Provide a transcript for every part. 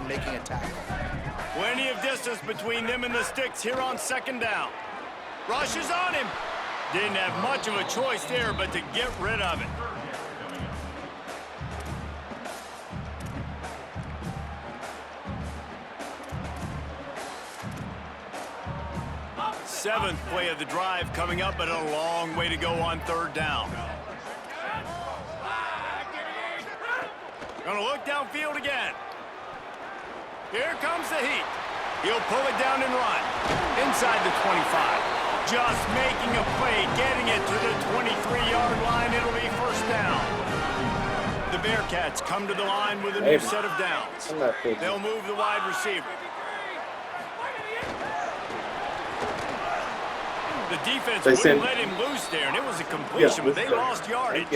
making a tackle. Plenty of distance between them and the sticks here on second down. Rush is on him. Didn't have much of a choice there but to get rid of it. Seventh play of the drive coming up, but a long way to go on third down. Gonna look downfield again. Here comes the heat. He'll pull it down and run. Inside the 25. Just making a play, getting it to the 23-yard line. It'll be first down. The Bearcats come to the line with a new set of downs. They'll move the wide receiver. The defense wouldn't let him loose there, and it was a completion, but they lost yardage.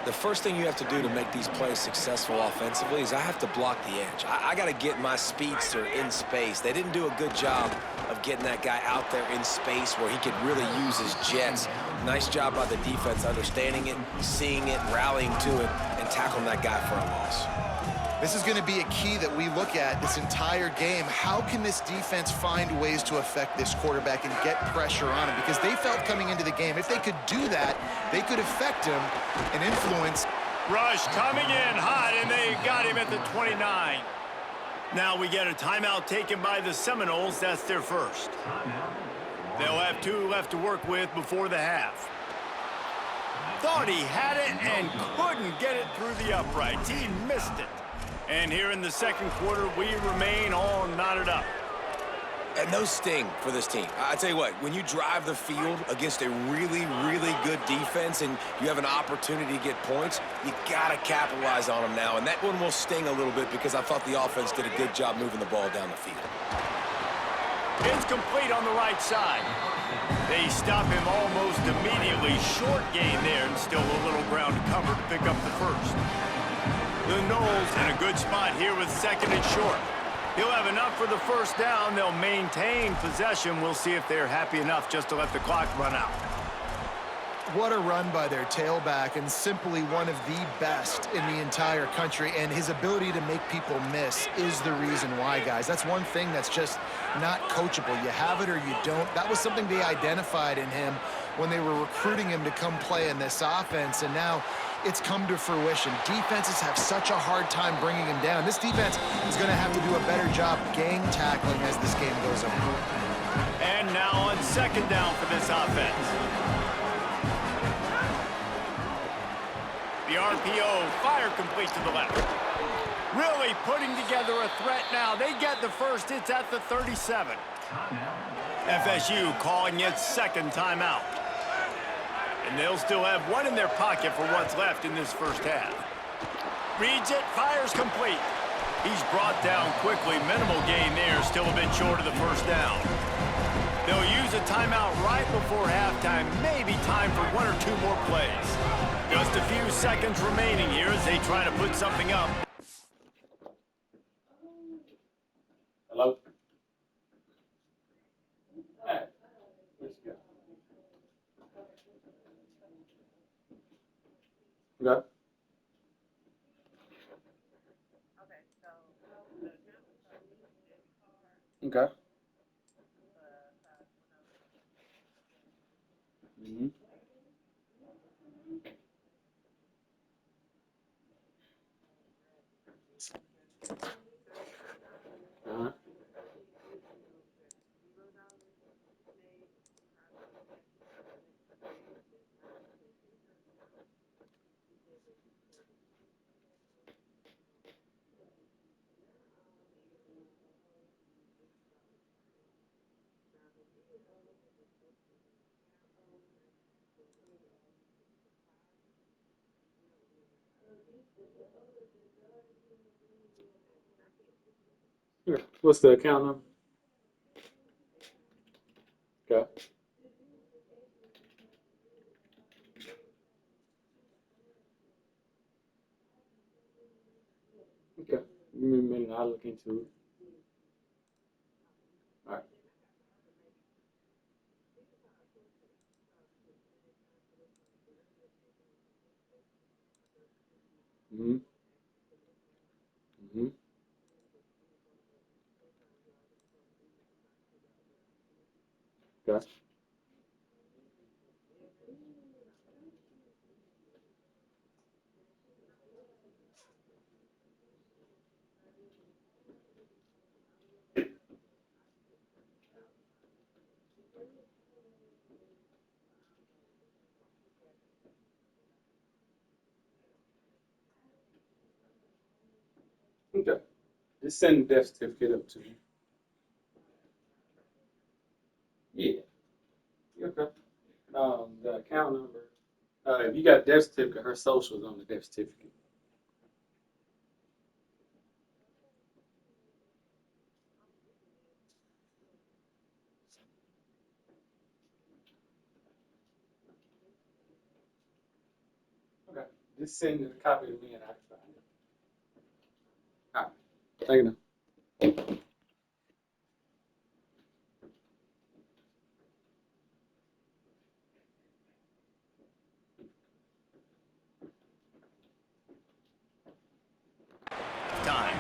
The first thing you have to do to make these plays successful offensively is I have to block the edge. I got to get my speedster in space. They didn't do a good job of getting that guy out there in space where he could really use his jets. Nice job by the defense understanding it, seeing it, rallying to it, and tackling that guy for a loss. This is going to be a key that we look at this entire game. How can this defense find ways to affect this quarterback and get pressure on him? Because they felt coming into the game, if they could do that, they could affect him and influence. Rush coming in hot, and they got him at the 29. Now we get a timeout taken by the Seminoles. That's their first. They'll have 2 left to work with before the half. Thought he had it and couldn't get it through the uprights. He missed it. And here in the second quarter, we remain all knotted up. And no sting for this team. I tell you what, when you drive the field against a really, really good defense and you have an opportunity to get points, you got to capitalize on them now. And that one will sting a little bit because I thought the offense did a good job moving the ball down the field. It's complete on the right side. They stop him almost immediately. Short gain there and still a little ground to cover to pick up the first. The Noles in a good spot here with second and short. He'll have enough for the first down. They'll maintain possession. We'll see if they're happy enough just to let the clock run out. What a run by their tailback, and simply one of the best in the entire country. And his ability to make people miss is the reason why, guys. That's one thing that's just not coachable. You have it or you don't. That was something they identified in him when they were recruiting him to come play in this offense, and now it's come to fruition. Defenses have such a hard time bringing him down. This defense is going to have to do a better job gang tackling as this game goes on. And now on second down for this offense. The RPO, fire complete to the left. Really putting together a threat now. They get the first. It's at the 37. FSU calling its second timeout. And they'll still have one in their pocket for what's left in this first half. Reads it, fires complete. He's brought down quickly. Minimal gain there, still a bit short of the first down. They'll use a timeout right before halftime. Maybe time for 1 or 2 more plays. Just a few seconds remaining here as they try to put something up. Hello? Hey, let's go. Okay. Okay. Mm-hmm. Uh-huh. Here, what's the account number? Okay. Okay. Give me a minute. I'll look into it. All right. Mm-hmm. Mm-hmm. Okay. Okay. Just send the death certificate up to me. Yeah. Okay. The account number. If you got a death certificate, her social's on the death certificate. Okay. Just send a copy to me and I can sign it. All right. Thank you. Time.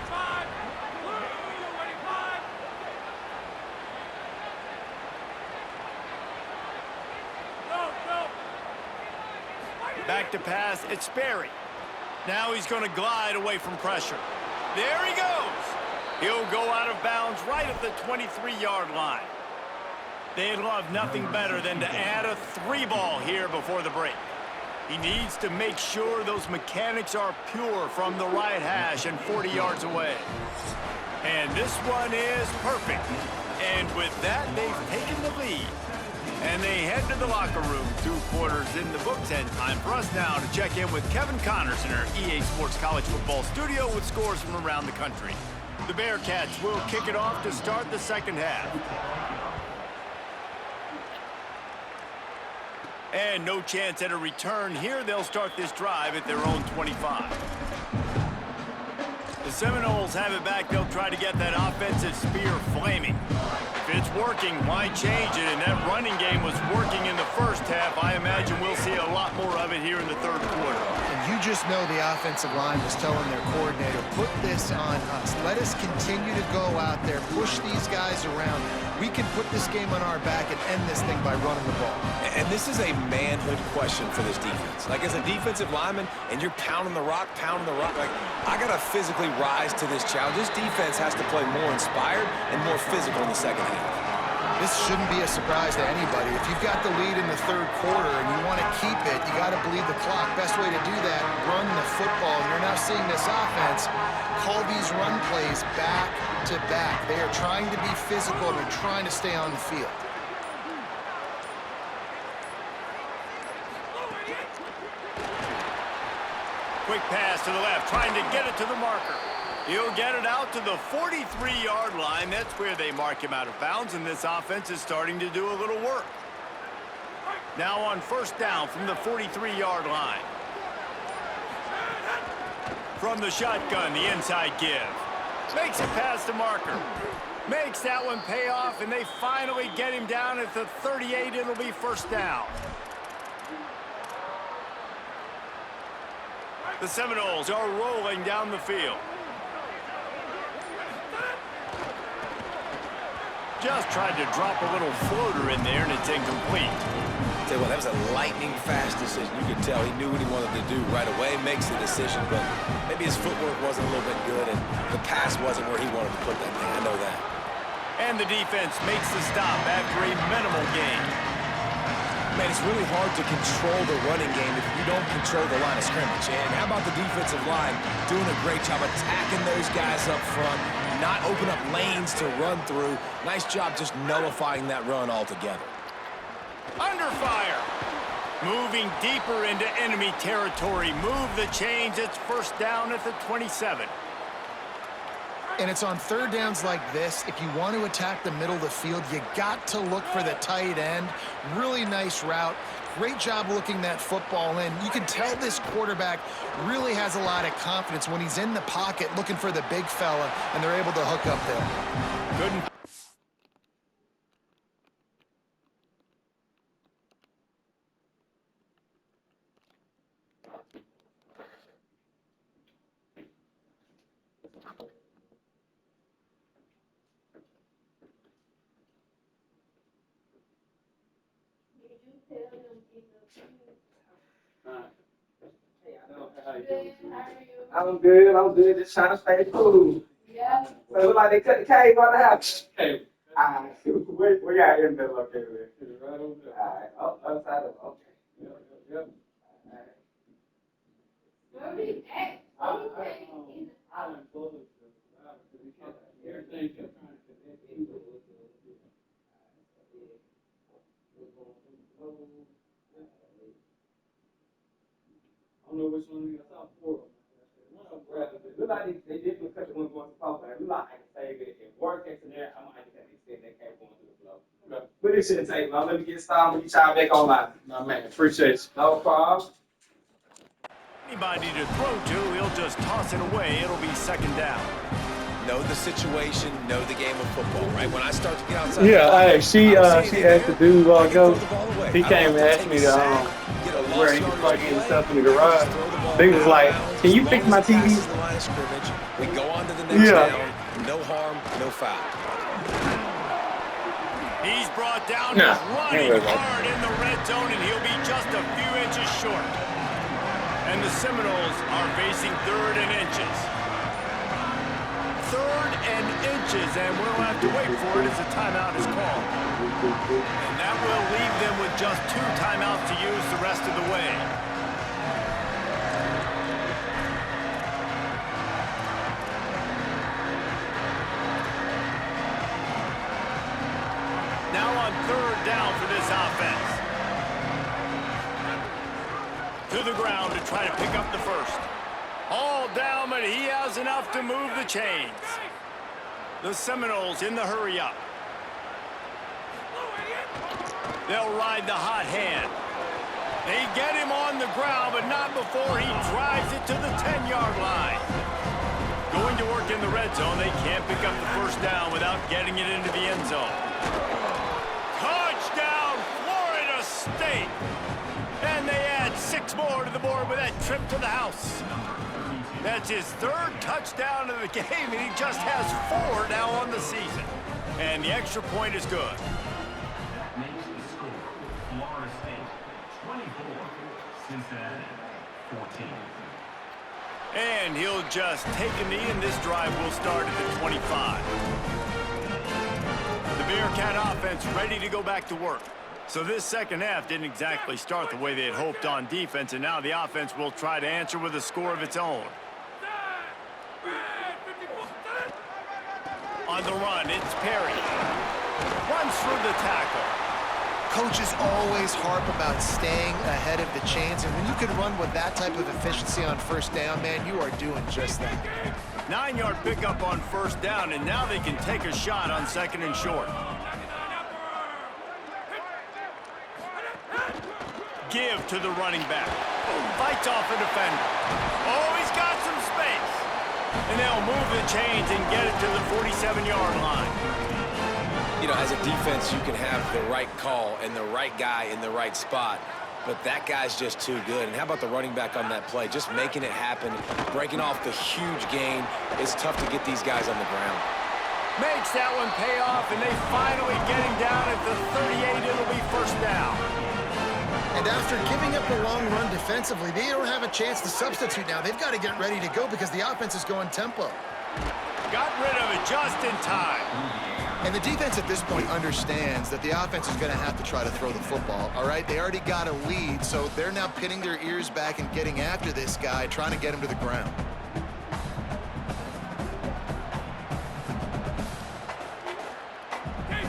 Back to pass, it's Sperry. Now he's going to glide away from pressure. There he goes. He'll go out of bounds right at the 23-yard line. They'd love nothing better than to add a 3-ball here before the break. He needs to make sure those mechanics are pure from the right hash and 40 yards away. And this one is perfect. And with that, they've taken the lead. And they head to the locker room, 2 quarters in the books, and time for us now to check in with Kevin Connors in our EA Sports College Football studio with scores from around the country. The Bearcats will kick it off to start the second half. And no chance at a return here. They'll start this drive at their own 25. The Seminoles have it back. They'll try to get that offensive spear flaming. If it's working, why change it? And that running game was working in the first half. I imagine we'll see a lot more of it here in the third quarter. And you just know the offensive line was telling their coordinator, put this on us. Let us continue to go out there, push these guys around. We can put this game on our back and end this thing by running the ball. And this is a manhood question for this defense. Like, as a defensive lineman, and you're pounding the rock, like, I got to physically rise to this challenge. This defense has to play more inspired and more physical in the second half. This shouldn't be a surprise to anybody. If you've got the lead in the third quarter and you want to keep it, you got to bleed the clock. Best way to do that, run the football. And you're now seeing this offense call these run plays back to back. They are trying to be physical and they're trying to stay on the field. Quick pass to the left, trying to get it to the marker. He'll get it out to the 43-yard line. That's where they mark him out of bounds, and this offense is starting to do a little work. Now on first down from the 43-yard line. From the shotgun, the inside give. Makes it past the marker. Makes that one pay off, and they finally get him down at the 38. It'll be first down. The Seminoles are rolling down the field. Just tried to drop a little floater in there, and it's incomplete. Tell you what, that was a lightning-fast decision. You could tell he knew what he wanted to do right away, makes the decision, but maybe his footwork wasn't a little bit good, and the pass wasn't where he wanted to put that thing. I know that. And the defense makes the stop after a minimal gain. Man, it's really hard to control the running game if you don't control the line of scrimmage. And how about the defensive line doing a great job attacking those guys up front, not open up lanes to run through. Nice job just nullifying that run altogether. Under fire. Moving deeper into enemy territory. Move the chains. It's first down at the 27. And it's on third downs like this, if you want to attack the middle of the field, you got to look for the tight end. Really nice route. Great job looking that football in. You can tell this quarterback really has a lot of confidence when he's in the pocket looking for the big fella, and they're able to hook up there. Good. I'm good. I'm good. Just trying to stay cool. Yeah. So it look like they cut the cave on the house. Cave. Alright. Where y'all in the middle of it? Right over there. Alright. Oh, other side of it. Okay. Yep. Everything kept trying to connect into it. I don't know which one you saw four. Look like they did cut the one going to pop. Look like I can save it. If worst case scenario, I might just have to extend that cable going through the flow. Okay. But it shouldn't take long. Let me get started. Let me try back online. No, man. Appreciate you. No problem. Anybody to throw to, he'll just toss it away. It'll be second down. Know the situation, know the game of football, right? When I start to get outside, Yeah, she asked the dude go. He came and asked me to where he could plug in stuff in the garage. They was like, "Can you fix my TV?" We go on to the next down. No harm, no foul. He's brought down, he's running hard in the red zone, and he'll be just a few inches short. And the Seminoles are facing 3rd and inches. 3rd and inches, and we'll have to wait for it as a timeout is called. And that will leave them with just 2 timeouts to use the rest of the way. Now on 3rd down for this offense. To the ground to try to pick up the first. All down, but he has enough to move the chains. The Seminoles in the hurry up. They'll ride the hot hand. They get him on the ground, but not before he drives it to the 10-yard line. Going to work in the red zone, they can't pick up the first down without getting it into the end zone. Touchdown, Florida State! And they add 6 more to the board with that trip to the house. That's his 3rd touchdown of the game, and he just has 4 now on the season. And the extra point is good. That makes the score Florida State 24, Cincinnati 14. And he'll just take a knee, and this drive will start at the 25. The Bearcat offense ready to go back to work. So this second half didn't exactly start the way they had hoped on defense, and now the offense will try to answer with a score of its own. On the run, it's Perry. Runs through the tackle. Coaches always harp about staying ahead of the chains, and when you can run with that type of efficiency on first down, man, you are doing just that. 9-yard pickup on first down, and now they can take a shot on 2nd and short. Give to the running back. Fights off a defender. Oh, he's got some space. And they'll move the chains and get it to the 47-yard line. You know, as a defense, you can have the right call and the right guy in the right spot, but that guy's just too good. And how about the running back on that play? Just making it happen, breaking off the huge gain. It's tough to get these guys on the ground. Makes that one pay off, and they finally get him down at the 38. It'll be first down. And after giving up a long run defensively, they don't have a chance to substitute now. They've got to get ready to go because the offense is going tempo. Got rid of it just in time. And the defense at this point understands that the offense is going to have to try to throw the football, all right? They already got a lead, so they're now pinning their ears back and getting after this guy, trying to get him to the ground.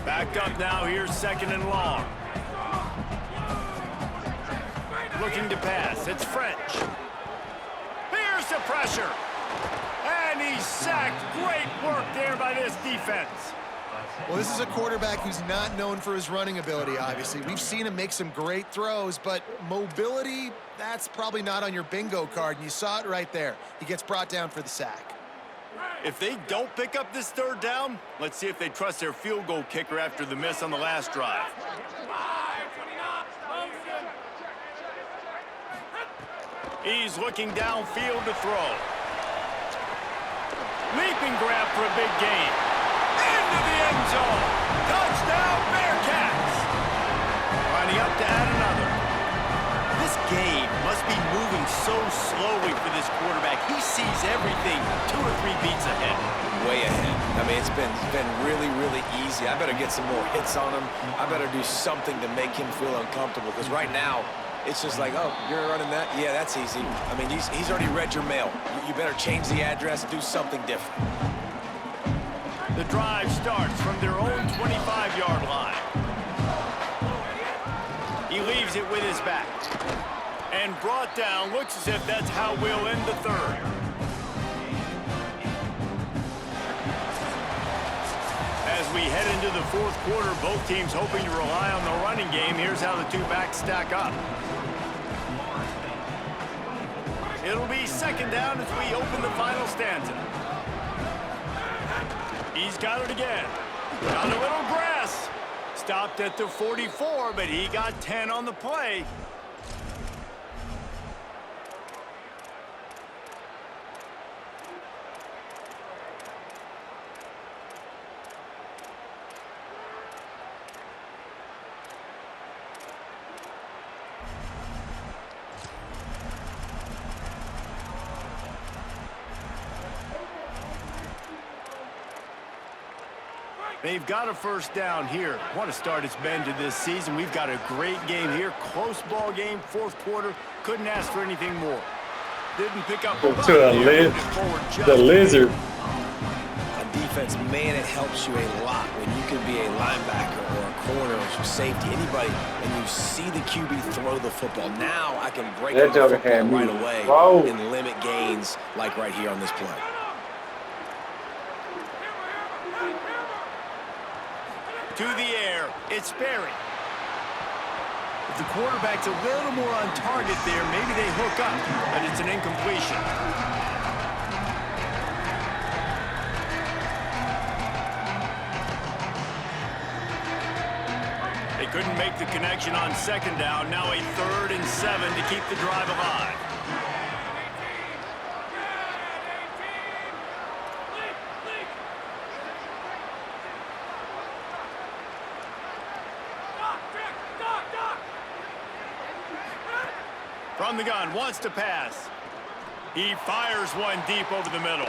Backed up now, here's 2nd and long. Looking to pass, it's French. Here's the pressure. And he's sacked. Great work there by this defense. Well, this is a quarterback who's not known for his running ability, obviously. We've seen him make some great throws, but mobility, that's probably not on your bingo card, and you saw it right there. He gets brought down for the sack. If they don't pick up this 3rd down, let's see if they trust their field goal kicker after the miss on the last drive. He's looking downfield to throw. Leaping grab for a big gain. Into the end zone. Touchdown, Bearcats. Lining up to add another. game must be moving so slowly for this quarterback. He sees everything 2 or 3 beats ahead. Way ahead. I mean, it's been really, really easy. I better get some more hits on him. I better do something to make him feel uncomfortable, because right now, it's just like, oh, you're running that? Yeah, that's easy. I mean, he's already read your mail. You better change the address, do something different. The drive starts from their own 25-yard line. He leaves it with his back. And brought down. Looks as if that's how we'll end the third. As we head into the fourth quarter, both teams hoping to rely on the running game. Here's how the two backs stack up. It'll be second down as we open the final stanza. He's got it again. Got a little grass. Stopped at the 44, but he got 10 on the play. They've got a first down here. What a start it's been to this season. We've got a great game here. Close ball game, fourth quarter. Couldn't ask for anything more. Didn't pick up To the lizard. On defense, man, it helps you a lot when you can be a linebacker or a corner or safety, anybody, and you see the QB throw the football. Now I can break That up the joker football had me. right away Whoa. and limit gains like right here on this play. To the air, it's Berry. If the quarterback's a little more on target there, maybe they hook up, but it's an incompletion. They couldn't make the connection on second down. Now a 3rd and 7 to keep the drive alive. From the gun, wants to pass. He fires one deep over the middle.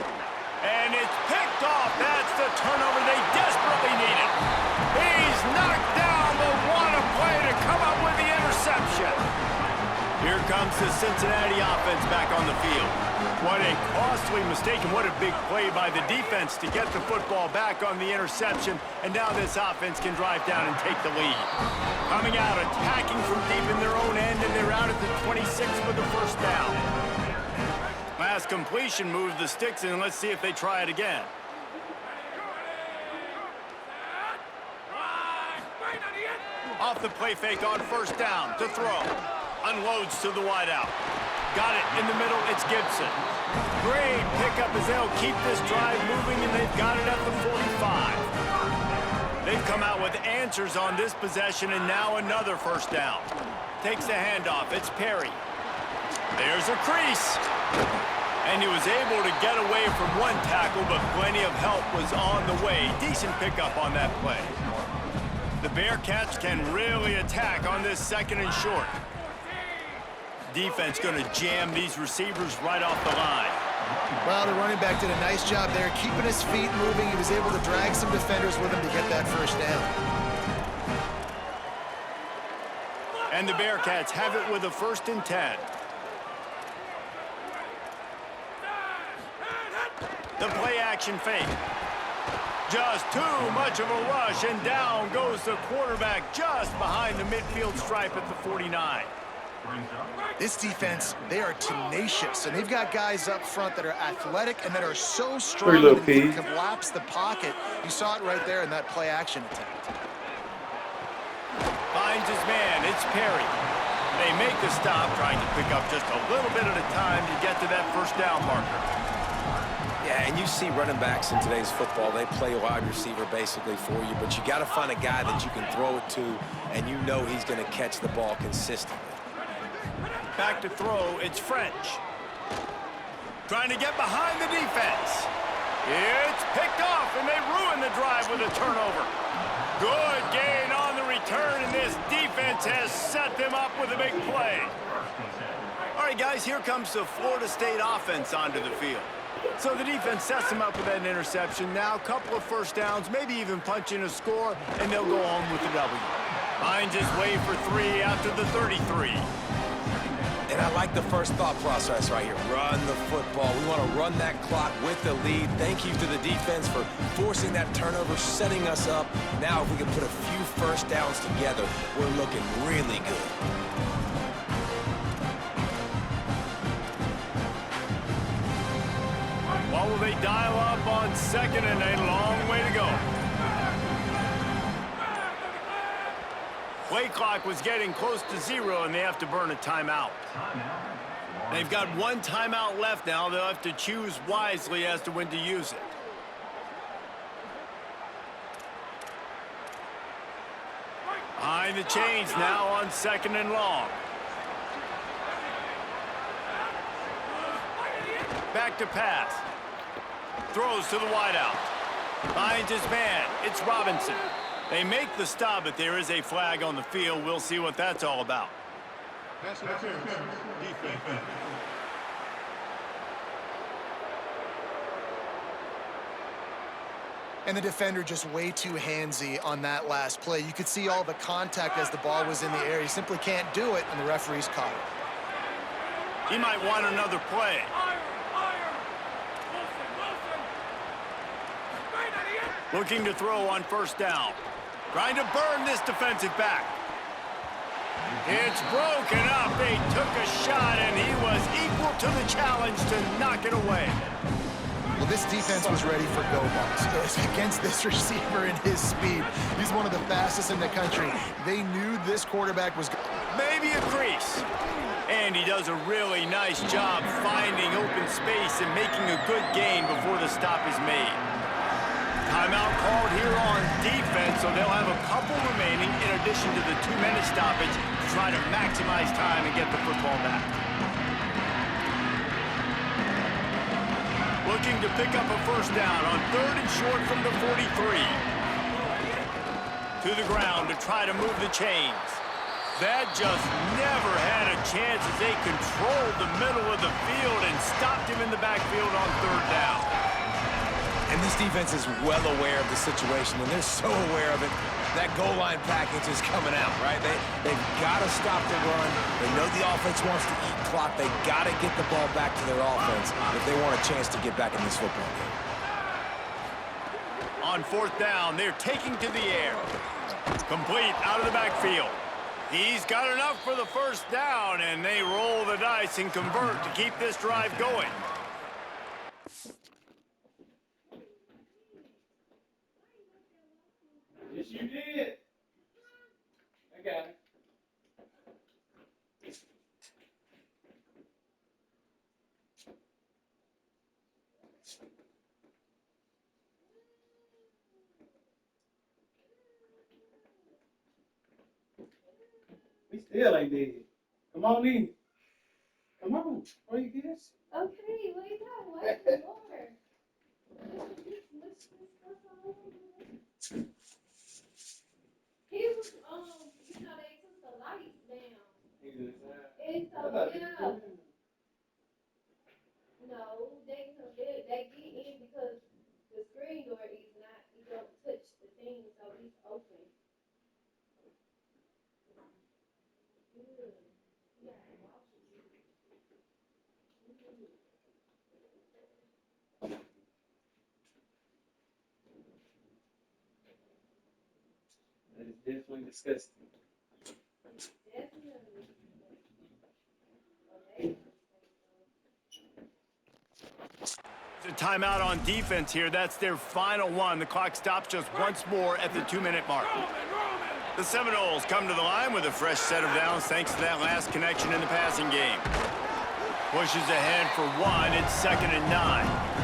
And it's picked off. That's the turnover they desperately needed. He's knocked down, but what a play to come up with the interception. Here comes the Cincinnati offense back on the field. What a costly mistake, and what a big play by the defense to get the football back on the interception. And now this offense can drive down and take the lead. Coming out, attacking from deep in their own end, and they're out at the 26 for the first down. Last completion moves the sticks in. Let's see if they try it again. Off the play fake on first down to throw. Unloads to the wideout. Got it in the middle. It's Gibson. Great pickup as they'll keep this drive moving, and they've got it at the 45. They've come out with answers on this possession, and now another first down. Takes the handoff. It's Perry. There's a crease. And he was able to get away from one tackle, but plenty of help was on the way. Decent pickup on that play. The Bearcats can really attack on this 2nd and short. Defense going to jam these receivers right off the line. Well, the running back did a nice job there, keeping his feet moving. He was able to drag some defenders with him to get that first down. And the Bearcats have it with a 1st and 10. The play action fake. Just too much of a rush, and down goes the quarterback just behind the midfield stripe at the 49. This defense, they are tenacious, and they've got guys up front that are athletic and that are so strong that they can collapse the pocket. You saw it right there in that play action attempt. Finds his man. It's Perry. They make the stop, trying to pick up just a little bit at a time to get to that first down marker. Yeah, and you see running backs in today's football, they play wide receiver basically for you, but you got to find a guy that you can throw it to, and you know he's going to catch the ball consistently. Back to throw, it's French. Trying to get behind the defense. It's picked off, and they ruin the drive with a turnover. Good gain on the return, and this defense defense has set them up with a big play. All right, guys, here comes the Florida State offense onto the field. So the defense sets them up with that interception. Now a couple of first downs, maybe even punch in a score, and they'll go home with the W. Finds his way for 3 out to the 33. And I like the first thought process right here. Run the football. We want to run that clock with the lead. Thank you to the defense for forcing that turnover, setting us up. Now if we can put a few first downs together, we're looking really good. What will they dial up on second and a long way to go? Play clock was getting close to 0, and they have to burn a timeout. They've got 1 timeout left now. They'll have to choose wisely as to when to use it. Behind the chains now on second and long. Back to pass. Throws to the wideout. Finds his man. It's Robinson. They make the stop, but there is a flag on the field. We'll see what that's all about. And the defender just way too handsy on that last play. You could see all the contact as the ball was in the air. He simply can't do it, and the referee's caught it. He might want another play. Looking to throw on first down. Trying to burn this defensive back. It's broken up. They took a shot, and he was equal to the challenge to knock it away. Well, this defense was ready for go balls. Against this receiver and his speed. He's one of the fastest in the country. They knew this quarterback was... Maybe a crease. And he does a really nice job finding open space and making a good gain before the stop is made. Timeout called here on defense, so they'll have a couple remaining in addition to the 2-minute stoppage to try to maximize time and get the football back. Looking to pick up a first down on 3rd and short from the 43. To the ground to try to move the chains. That just never had a chance as they controlled the middle of the field and stopped him in the backfield on 3rd down. And this defense is well aware of the situation, and they're so aware of it. That goal line package is coming out, right? They've got to stop the run. They know the offense wants to eat clock. They got to get the ball back to their offense if they want a chance to get back in this football game. On 4th down, they're taking to the air. Complete out of the backfield. He's got enough for the first down, and they roll the dice and convert to keep this drive going. Yes, you did. I got it. We still ain't dead. Come on in. Come on. Where you get? Okay, well, you got wait for more. He was, you know, they took the lights down. And so, yeah. No, they get in because the screen door is not, you don't touch the thing, so it's open. Good. Yeah, wash it. That is definitely disgusting. Definitely. The timeout on defense here. That's their final one. The clock stops just once more at the 2-minute mark. The Seminoles come to the line with a fresh set of downs thanks to that last connection in the passing game. Pushes ahead for 1. It's 2nd and 9.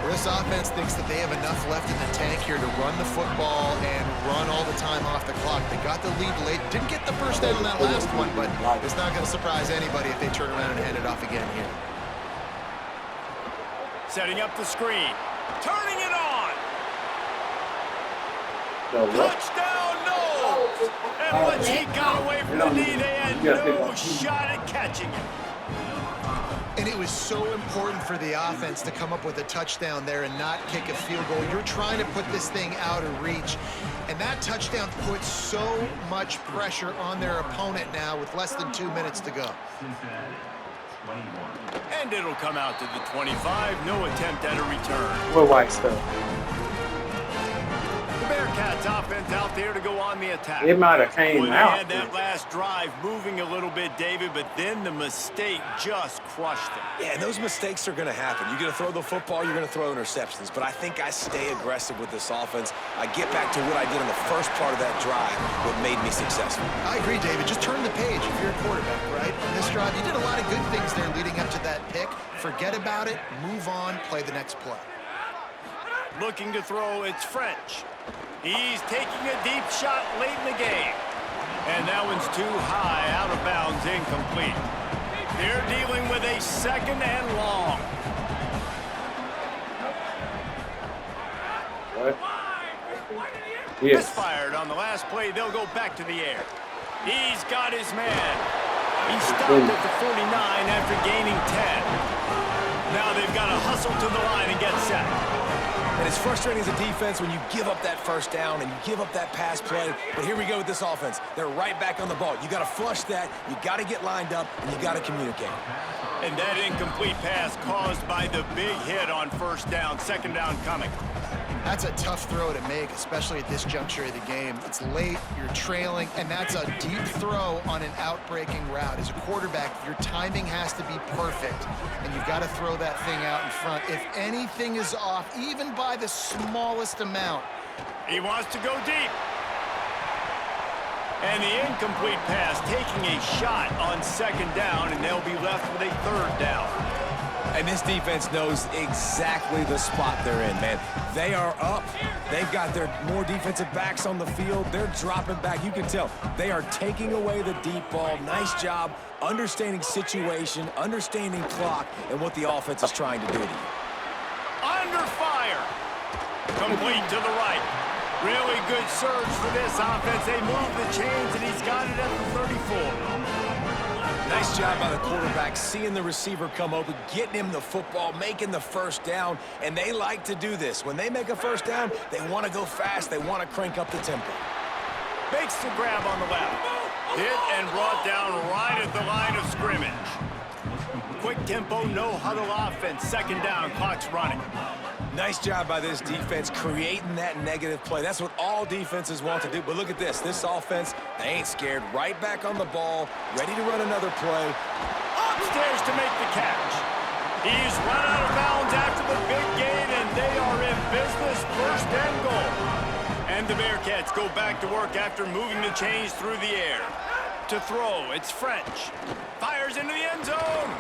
Well, this offense thinks that they have enough left in the tank here to run the football and run all the time off the clock. They got the lead late. Didn't get the first down on that last one, but it's not going to surprise anybody if they turn around and hand it off again here. Setting up the screen. Turning it on. No, what? Touchdown, Noles! And once he got away from the knee, they had no shot at catching him. And it was so important for the offense to come up with a touchdown there and not kick a field goal. You're trying to put this thing out of reach. And that touchdown puts so much pressure on their opponent now with less than 2 minutes to go. Cincinnati, 21. And it'll come out to the 25. No attempt at a return. What white stuff? The Bearcats offense out there to go on the attack. It might have came Boy, they out. had that last drive moving a little bit, David, but then the mistake just crushed them. Yeah, and those mistakes are going to happen. You're going to throw the football, you're going to throw interceptions. But I think I stay aggressive with this offense. I get back to what I did in the first part of that drive, what made me successful. I agree, David. Just turn the page if you're a quarterback, right? On this drive, you did a lot of good things there leading up to that pick. Forget about it, move on, play the next play. Looking to throw, it's French. He's taking a deep shot late in the game. And that one's too high, out of bounds, incomplete. They're dealing with a second and long. What? Yes. Misfired on the last play. They'll go back to the air. He's got his man. He stopped at the 49 after gaining 10. Now they've got to hustle to the line and get set. And it's frustrating as a defense when you give up that first down and you give up that pass play. But here we go with this offense. They're right back on the ball. You got to flush that. You got to get lined up, and you got to communicate. And that incomplete pass caused by the big hit on first down. Second down coming. That's a tough throw to make, especially at this juncture of the game. It's late, you're trailing, and that's a deep throw on an out-breaking route. As a quarterback, your timing has to be perfect, and you've got to throw that thing out in front. If anything is off, even by the smallest amount. He wants to go deep. And the incomplete pass taking a shot on second down, and they'll be left with a third down. And this defense knows exactly the spot they're in, man. They are up. They've got their more defensive backs on the field. They're dropping back. You can tell they are taking away the deep ball. Nice job understanding situation, understanding clock, and what the offense is trying to do to you. Under fire. Complete to the right. Really good surge for this offense. They move the chains, and he's got it at the 34. Nice job by the quarterback, seeing the receiver come open, getting him the football, making the first down, and they like to do this. When they make a first down, they want to go fast. They want to crank up the tempo. Makes the grab on the left. Hit and brought down right at the line of scrimmage. Quick tempo, no huddle offense. Second down, clock's running. Nice job by this defense creating that negative play. That's what all defenses want to do. But look at this. This offense, they ain't scared. Right back on the ball, ready to run another play. Upstairs to make the catch. He's run out of bounds after the big gain, and they are in business, first and goal. And the Bearcats go back to work after moving the chains through the air. To throw, it's French. Fires into the end zone.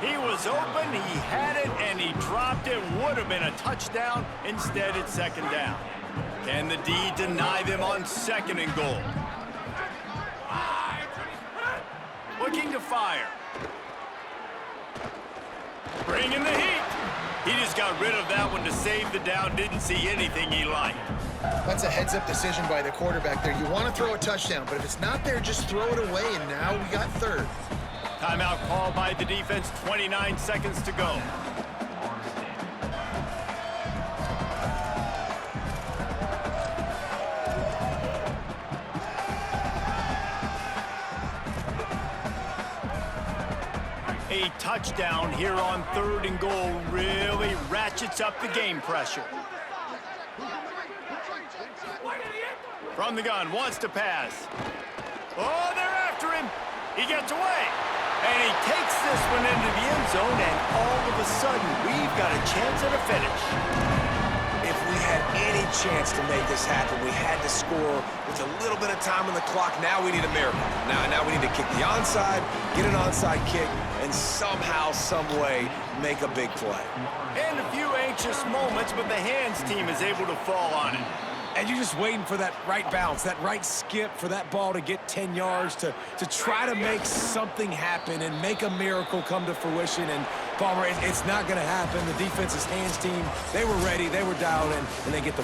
He was open, he had it, and he dropped it. Would have been a touchdown. Instead, it's second down. Can the D deny them on second and goal? Looking to fire. Bringing the heat. He just got rid of that one to save the down. Didn't see anything he liked. That's a heads-up decision by the quarterback there. You want to throw a touchdown, but if it's not there, just throw it away, and now we got third. Timeout called by the defense, 29 seconds to go. A touchdown here on third and goal really ratchets up the game pressure. From the gun, wants to pass. Oh, they're after him. He gets away. And he takes this one into the end zone, and all of a sudden, we've got a chance at a finish. If we had any chance to make this happen, we had to score with a little bit of time on the clock. Now we need a miracle. Now we need to kick the onside, get an onside kick, and somehow, some way, make a big play. And a few anxious moments, but the hands team is able to fall on it. And you're just waiting for that right bounce, that right skip, for that ball to get 10 yards, to try to make something happen and make a miracle come to fruition. And, Palmer, it's not going to happen. The defense's hands team, they were ready, they were dialed in, and they get the